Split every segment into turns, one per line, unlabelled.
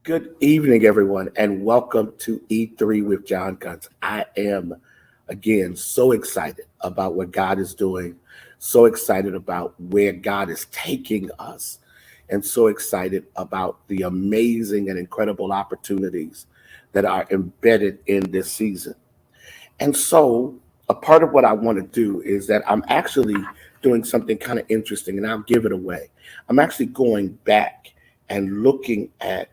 Good evening, everyone, and welcome to E3 with John Guns. I am, again, so excited about what God is doing, so excited about where God is taking us, and so excited about the amazing and incredible opportunities that are embedded in this season. And so, a part of what I want to do is that I'm actually doing something kind of interesting, and I'll give it away. I'm actually going back and looking at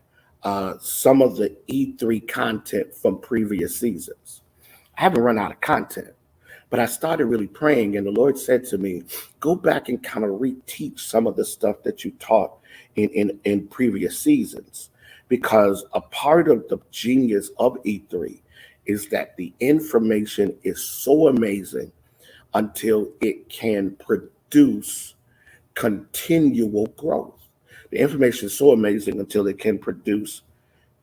some of the E3 content from previous seasons. I haven't run out of content, but I started really praying, and the Lord said to me, go back and kind of reteach some of the stuff that you taught in previous seasons. Because a part of the genius of E3 is that the information is so amazing until it can produce continual growth. The information is so amazing until it can produce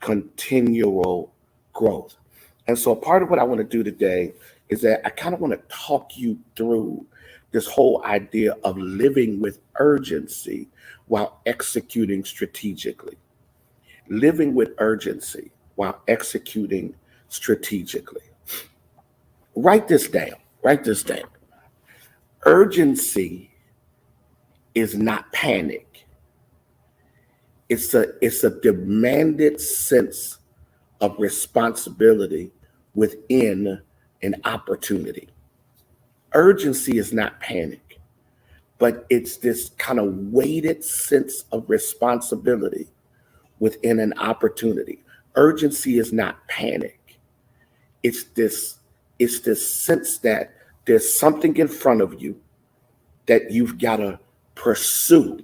continual growth. And so, part of what I want to do today is that I kind of want to talk you through this whole idea of living with urgency while executing strategically. Living with urgency while executing strategically. Write this down. Write this down. Urgency is not panic. It's a demanded sense of responsibility within an opportunity. Urgency is not panic, but it's this kind of weighted sense of responsibility within an opportunity. Urgency is not panic. It's this sense that there's something in front of you that you've got to pursue.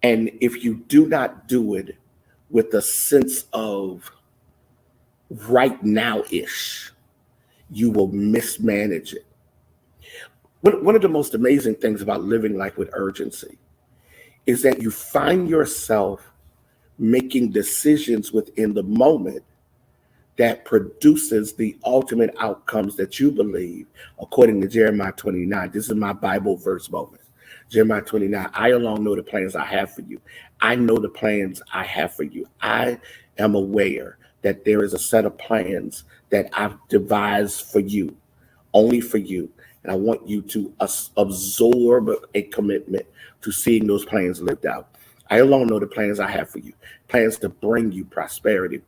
And if you do not do it with a sense of right now-ish, you will mismanage it. One of the most amazing things about living life with urgency is that you find yourself making decisions within the moment that produces the ultimate outcomes that you believe, according to Jeremiah 29. This is my Bible verse moment. Jeremiah 29, I alone know the plans I have for you. I know the plans I have for you. I am aware that there is a set of plans that I've devised for you, only for you. And I want you to absorb a commitment to seeing those plans lived out. I alone know the plans I have for you. Plans to bring you prosperity,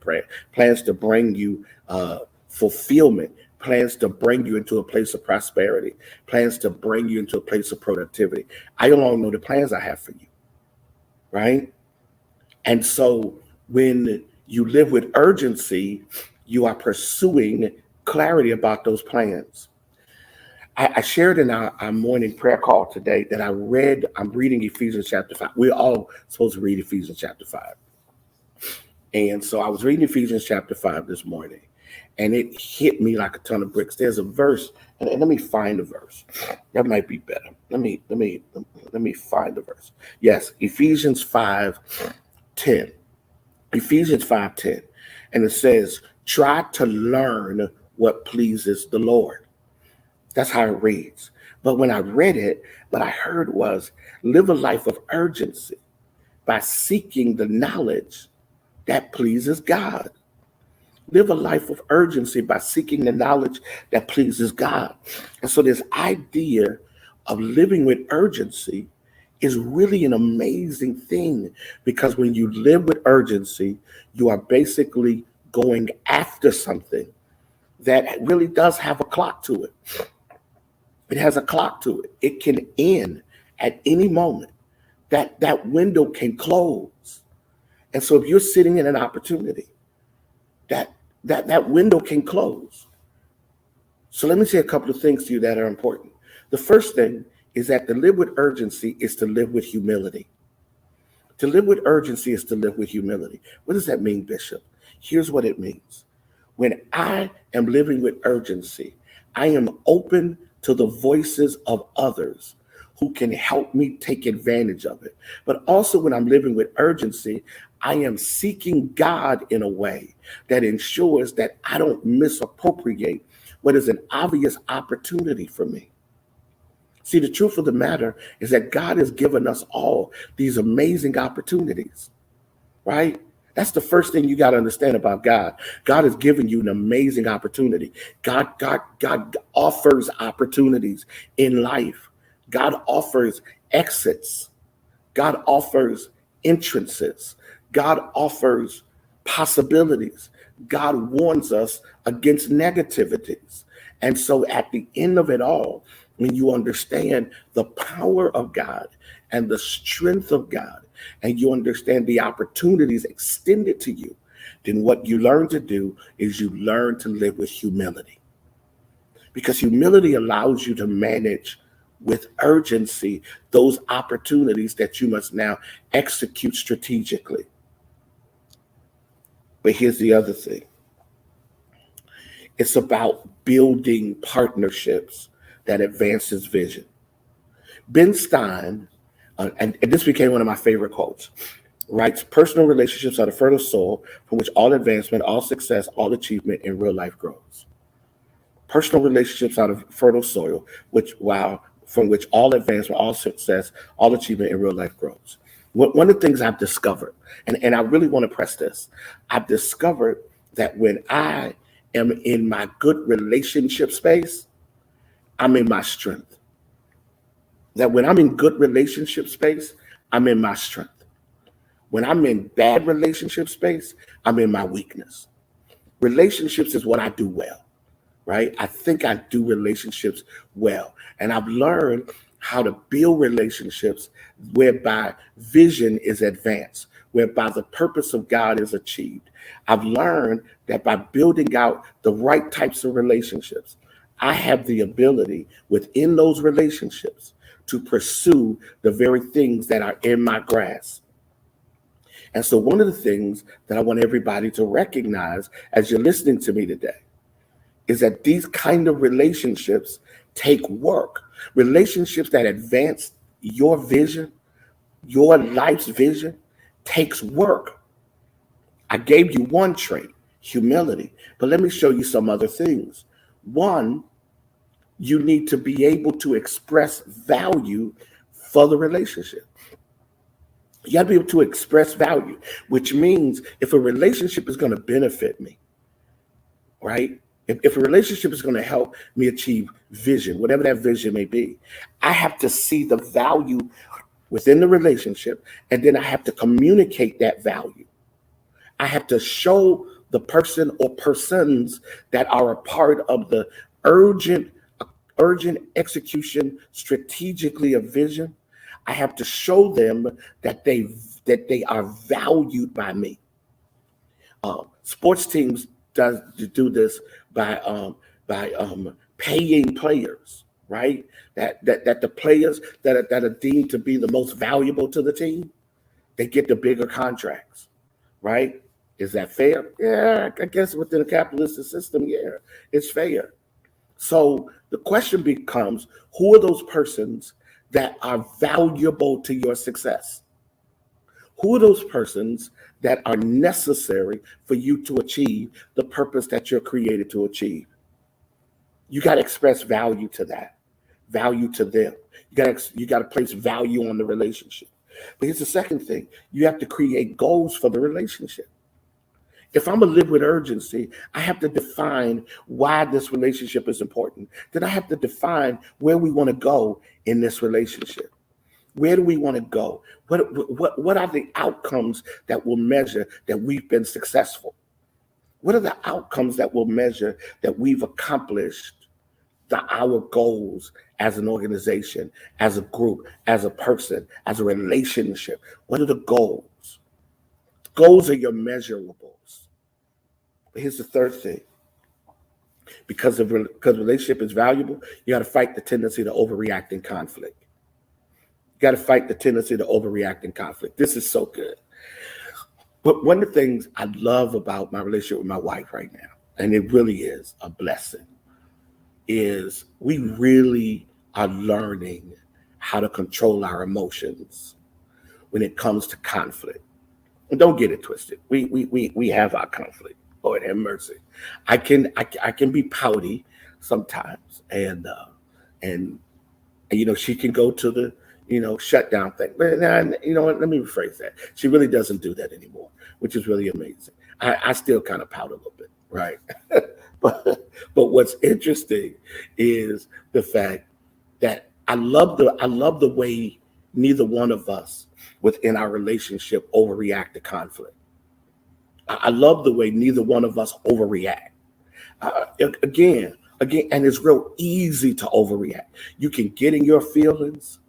plans to bring you fulfillment, plans to bring you into a place of prosperity, plans to bring you into a place of productivity. I alone know the plans I have for you, right? And so when you live with urgency, you are pursuing clarity about those plans. I shared in our morning prayer call today that I'm reading Ephesians chapter 5. We're all supposed to read Ephesians chapter 5. And so I was reading Ephesians chapter 5 this morning, and it hit me like a ton of bricks. There's a verse, and let me find the verse. That might be better. Let me find the verse. Yes, Ephesians 5:10. Ephesians 5:10. And it says, try to learn what pleases the Lord. That's how it reads. But when I read it, what I heard was live a life of urgency by seeking the knowledge that pleases God. Live a life of urgency by seeking the knowledge that pleases God. And so this idea of living with urgency is really an amazing thing, because when you live with urgency, you are basically going after something that really does have a clock to it. It has a clock to it. It can end at any moment. That window can close. And so if you're sitting in an opportunity, that window can close. So let me say a couple of things to you that are important. The first thing is that to live with urgency is to live with humility. To live with urgency is to live with humility. What does that mean, Bishop? Here's what it means. When I am living with urgency, I am open to the voices of others who can help me take advantage of it. But also when I'm living with urgency, I am seeking God in a way that ensures that I don't misappropriate what is an obvious opportunity for me. See, the truth of the matter is that God has given us all these amazing opportunities, right? That's the first thing you got to understand about God. God has given you an amazing opportunity. God offers opportunities in life. God offers exits. God offers entrances. God offers possibilities. God warns us against negativities. And so at the end of it all, when you understand the power of God and the strength of God, and you understand the opportunities extended to you, then what you learn to do is you learn to live with humility. Because humility allows you to manage with urgency those opportunities that you must now execute strategically. But here's the other thing. It's about building partnerships that advances vision. Ben Stein, and this became one of my favorite quotes, writes, personal relationships are the fertile soil from which all advancement, all success, all achievement in real life grows. Personal relationships are the fertile soil from which all advancement, all success, all achievement in real life grows. One of the things I've discovered, and I really want to press this, I've discovered that when I am in my good relationship space, I'm in my strength. That when I'm in good relationship space, I'm in my strength. When I'm in bad relationship space, I'm in my weakness. Relationships is what I do well, right? I think I do relationships well. And I've learned how to build relationships whereby vision is advanced, whereby the purpose of God is achieved. I've learned that by building out the right types of relationships, I have the ability within those relationships to pursue the very things that are in my grasp. And so one of the things that I want everybody to recognize as you're listening to me today is that these kind of relationships take work. Relationships that advance your vision, your life's vision, takes work. I gave you one trait, humility, but let me show you some other things. One, you need to be able to express value for the relationship. You got to be able to express value, which means if a relationship is going to benefit me, right? If a relationship is going to help me achieve vision, whatever that vision may be, I have to see the value within the relationship, and then I have to communicate that value. I have to show the person or persons that are a part of the urgent execution strategically of vision. I have to show them that they are valued by me. Sports teams do this by paying players, right? That the players that are deemed to be the most valuable to the team, they get the bigger contracts, right? Is that fair? Yeah, I guess within a capitalistic system, yeah, it's fair. So the question becomes, who are those persons that are valuable to your success? Who are those persons that are necessary for you to achieve the purpose that you're created to achieve? You got to express value to that, value to them. You got to place value on the relationship. But here's the second thing. You have to create goals for the relationship. If I'm going to live with urgency, I have to define why this relationship is important. Then I have to define where we want to go in this relationship. Where do we want to go? What are the outcomes that will measure that we've been successful? What are the outcomes that will measure that we've accomplished our goals as an organization, as a group, as a person, as a relationship? What are the goals? Goals are your measurables. But here's the third thing. Because relationship is valuable, you got to fight the tendency to overreact in conflict. You got to fight the tendency to overreact in conflict. This is so good. But one of the things I love about my relationship with my wife right now, and it really is a blessing, is we really are learning how to control our emotions when it comes to conflict. And don't get it twisted. We have our conflict. Lord have mercy. I can be pouty sometimes, and she can go to the shutdown thing. But you know what? Let me rephrase that. She really doesn't do that anymore, which is really amazing. I still kind of pout a little bit, right? but what's interesting is the fact that I love the way neither one of us within our relationship overreact to conflict. I love the way neither one of us overreact. Again, and it's real easy to overreact. You can get in your feelings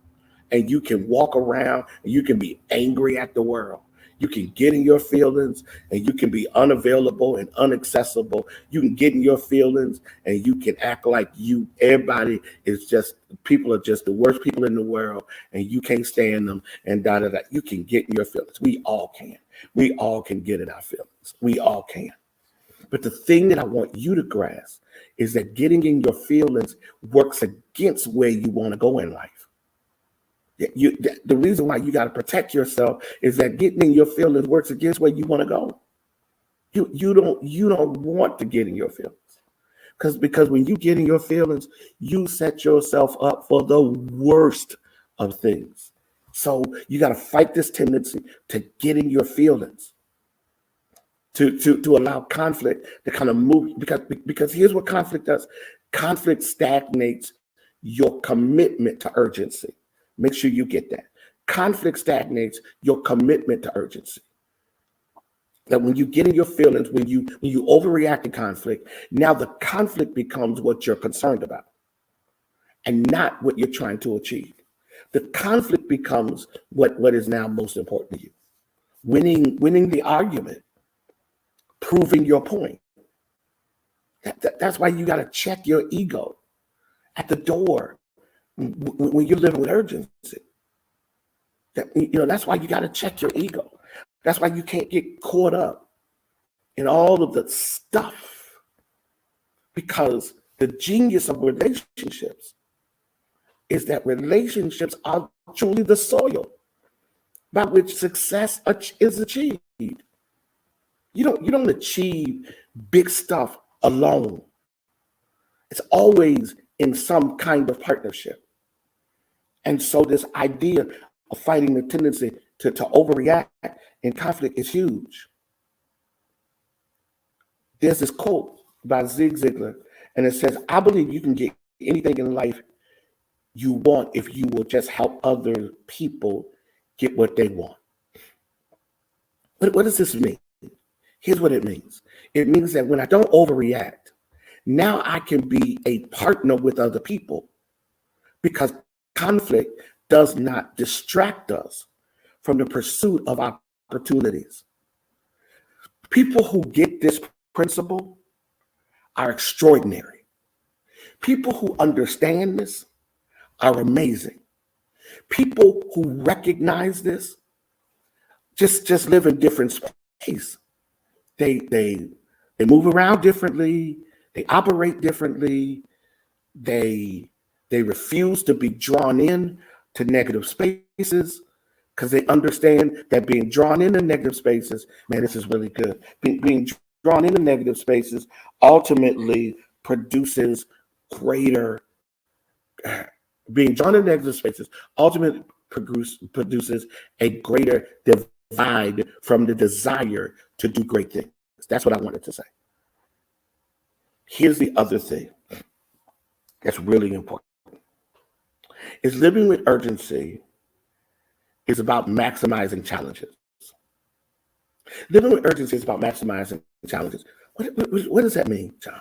and you can walk around and you can be angry at the world. You can get in your feelings and you can be unavailable and inaccessible. You can get in your feelings and you can act like everybody is just, people are just the worst people in the world and you can't stand them and da da da. You can get in your feelings. We all can. We all can get in our feelings. We all can. But the thing that I want you to grasp is that getting in your feelings works against where you want to go in life. The reason why you got to protect yourself is that getting in your feelings works against where you want to go. You don't want to get in your feelings because when you get in your feelings, you set yourself up for the worst of things. So you got to fight this tendency to get in your feelings, to allow conflict to kind of move, because here's what conflict does. Conflict stagnates your commitment to urgency. Make sure you get that. Conflict stagnates your commitment to urgency. That when you get in your feelings, when you overreact to conflict, now the conflict becomes what you're concerned about and not what you're trying to achieve. The conflict becomes what is now most important to you. Winning the argument, proving your point. That's why you got to check your ego at the door when you're living with urgency. That's why you got to check your ego. That's why you can't get caught up in all of the stuff, because the genius of relationships is that relationships are truly the soil by which success is achieved. You don't achieve big stuff alone. It's always in some kind of partnership. And so this idea of fighting the tendency to overreact in conflict is huge. There's this quote by Zig Ziglar, and it says, "I believe you can get anything in life you want if you will just help other people get what they want." What does this mean? Here's what it means. It means that when I don't overreact, now I can be a partner with other people, because conflict does not distract us from the pursuit of opportunities. People who get this principle are extraordinary. People who understand this are amazing. People who recognize this just live in different space. They move around differently. They operate differently. They refuse to be drawn in to negative spaces because they understand that being drawn into negative spaces, man, this is really good. Being drawn into negative spaces ultimately produces greater. Being drawn into negative spaces ultimately produces a greater divide from the desire to do great things. That's what I wanted to say. Here's the other thing that's really important. Is living with urgency is about maximizing challenges. Living with urgency is about maximizing challenges. What does that mean, John?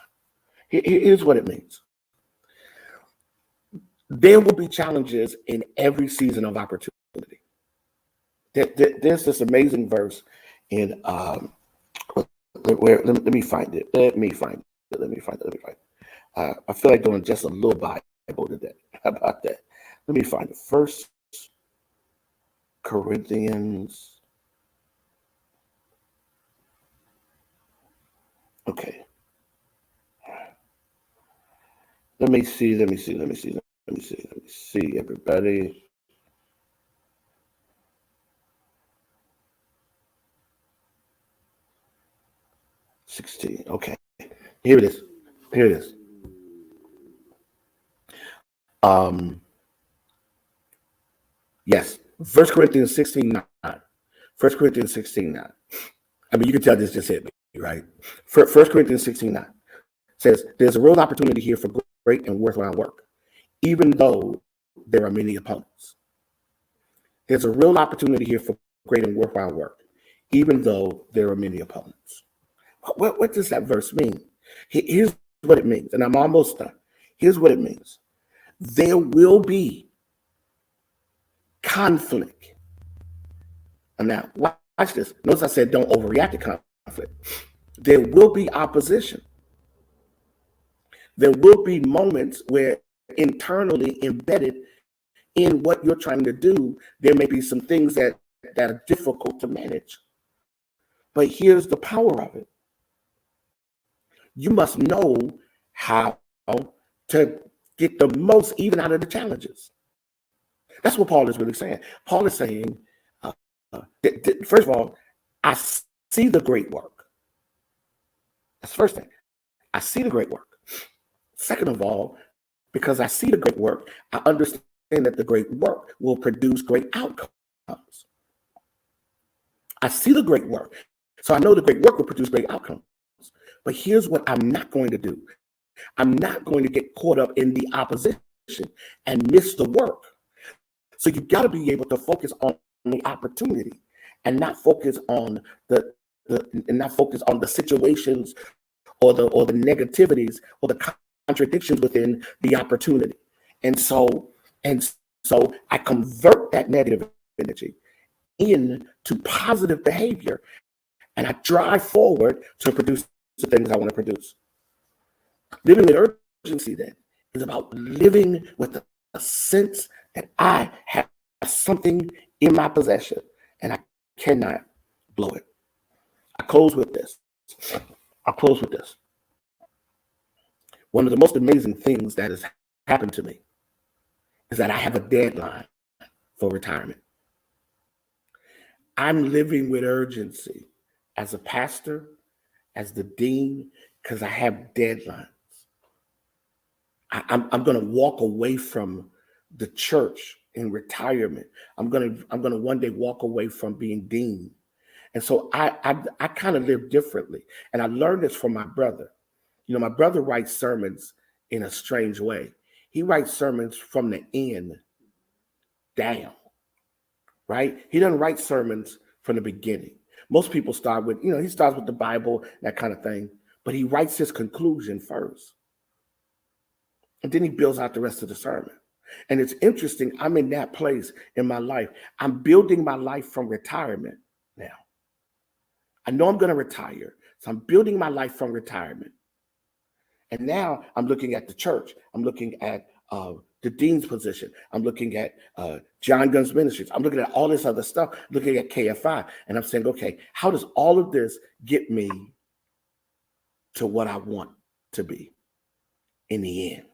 Here's what it means. There will be challenges in every season of opportunity. There's this amazing verse in let me find it. I feel like doing just a little Bible today. How about that? Let me find it. 1 Corinthians. Okay. Let me see, everybody. $16. Okay. Here it is. Yes. 1 Corinthians 16:9. 1 Corinthians 16:9. I mean, you can tell this just hit me, right? 1 Corinthians 16:9 says, there's a real opportunity here for great and worthwhile work, even though there are many opponents. There's a real opportunity here for great and worthwhile work, even though there are many opponents. What does that verse mean? Here's what it means, and I'm almost done. Here's what it means. There will be conflict. And now, watch this. Notice I said don't overreact to conflict. There will be opposition. There will be moments where internally embedded in what you're trying to do, there may be some things that are difficult to manage. But here's the power of it. You must know how to get the most even out of the challenges. That's what Paul is really saying. Paul is saying, first of all, I see the great work. That's the first thing. I see the great work. Second of all, because I see the great work, I understand that the great work will produce great outcomes. I see the great work. So I know the great work will produce great outcomes. But here's what I'm not going to do. I'm not going to get caught up in the opposition and miss the work. So you got to be able to focus on the opportunity and not focus on the situations or the negativities or the contradictions within the opportunity. And so I convert that negative energy into positive behavior, and I drive forward to produce the things I want to produce. Living with urgency then is about living with a sense that I have something in my possession and I cannot blow it. I close with this. One of the most amazing things that has happened to me is that I have a deadline for retirement. I'm living with urgency as a pastor, as the dean, because I have deadlines. I'm going to walk away from the church in retirement. I'm going to one day walk away from being dean. And so I kind of live differently. And I learned this from my brother. You know, my brother writes sermons in a strange way. He writes sermons from the end down, right? He doesn't write sermons from the beginning. Most people start with, he starts with the Bible, that kind of thing, but he writes his conclusion first. And then he builds out the rest of the sermon. And it's interesting, I'm in that place in my life. I'm building my life from retirement now. I know I'm going to retire, so I'm building my life from retirement. And now I'm looking at the church. I'm looking at the dean's position. I'm looking at John Gunn's Ministries. I'm looking at all this other stuff, looking at KFI. And I'm saying, okay, how does all of this get me to what I want to be in the end?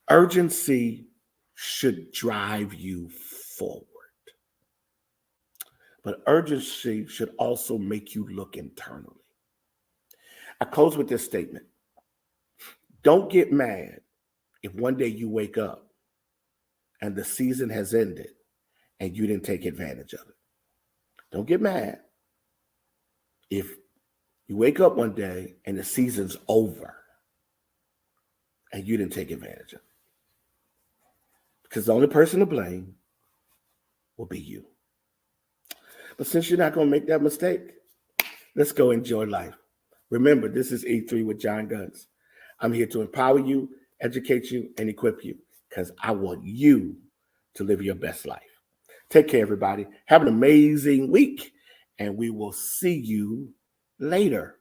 Urgency should drive you forward. But urgency should also make you look internally. I close with this statement. Don't get mad if one day you wake up and the season has ended and you didn't take advantage of it. Don't get mad if you wake up one day and the season's over and you didn't take advantage of it. Because the only person to blame will be you. But since you're not going to make that mistake, let's go enjoy life. Remember, this is E3 with John Guns. I'm here to empower you, educate you, and equip you because I want you to live your best life. Take care, everybody. Have an amazing week, and we will see you later.